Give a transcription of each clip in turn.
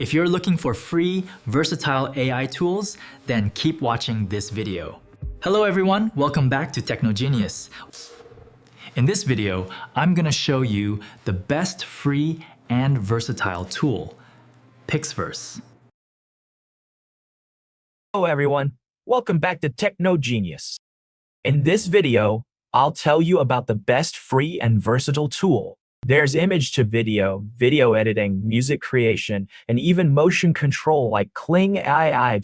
If you're looking for free, versatile AI tools, then keep watching this video. Hello everyone, welcome back to Tekno Jenius. In this video, I'm gonna show you the best free and versatile tool, Pixverse. Hello everyone, welcome back to Tekno Jenius. In this video, I'll tell you about the best free and versatile tool. There's image to video, video editing, music creation, and even motion control like Kling AI.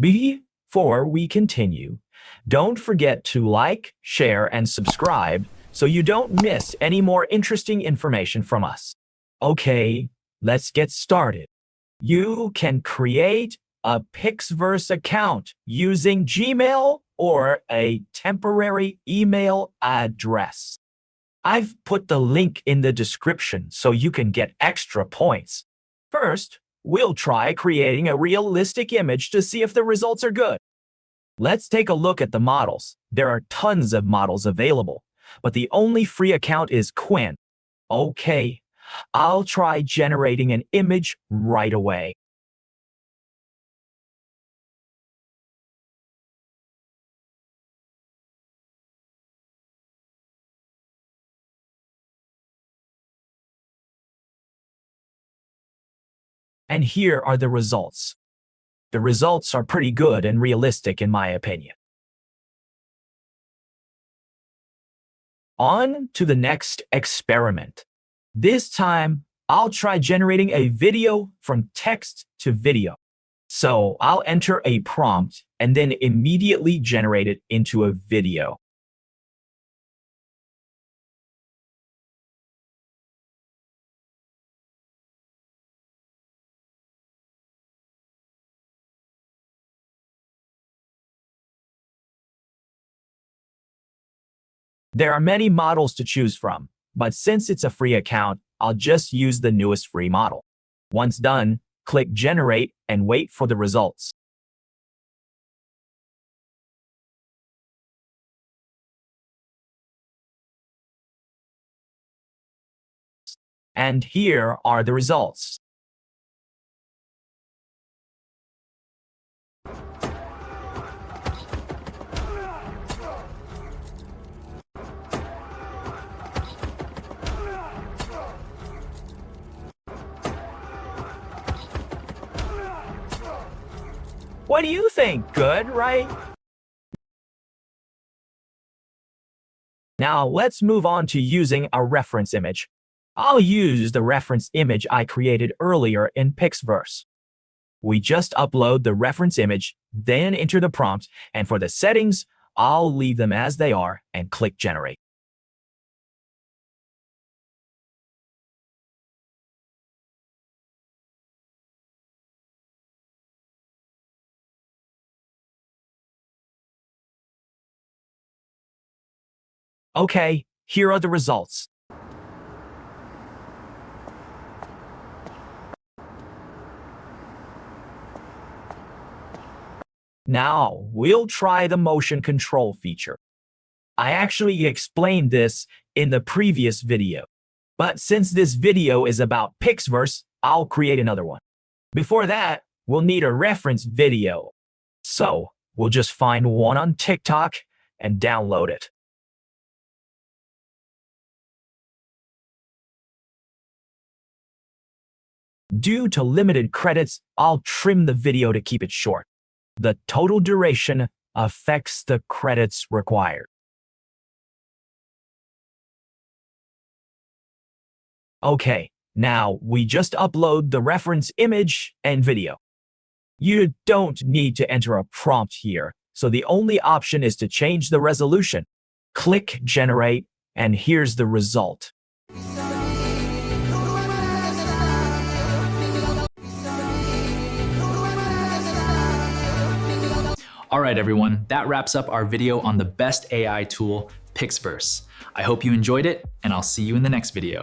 Before we continue, don't forget to like, share, and subscribe so you don't miss any more interesting information from us. Okay, let's get started. You can create a Pixverse account using Gmail or a temporary email address. I've put the link in the description so you can get extra points. First, we'll try creating a realistic image to see if the results are good. Let's take a look at the models. There are tons of models available, but the only free account is Quinn. Okay, I'll try generating an image right away. And here are the results. The results are pretty good and realistic in my opinion. On to the next experiment. This time, I'll try generating a video from text to video. So I'll enter a prompt and then immediately generate it into a video. There are many models to choose from, but since it's a free account, I'll just use the newest free model. Once done, click Generate and wait for the results. And here are the results. What do you think? Good, right? Now let's move on to using a reference image. I'll use the reference image I created earlier in Pixverse. We just upload the reference image, then enter the prompt, and for the settings, I'll leave them as they are and click Generate. Okay, here are the results. Now, we'll try the motion control feature. I actually explained this in the previous video, but since this video is about Pixverse, I'll create another one. Before that, we'll need a reference video. So, we'll just find one on TikTok and download it. Due to limited credits, I'll trim the video to keep it short. The total duration affects the credits required. Okay, now we just upload the reference image and video. You don't need to enter a prompt here, so the only option is to change the resolution. Click Generate, and here's the result. Alright everyone, that wraps up our video on the best AI tool, Pixverse. I hope you enjoyed it, and I'll see you in the next video.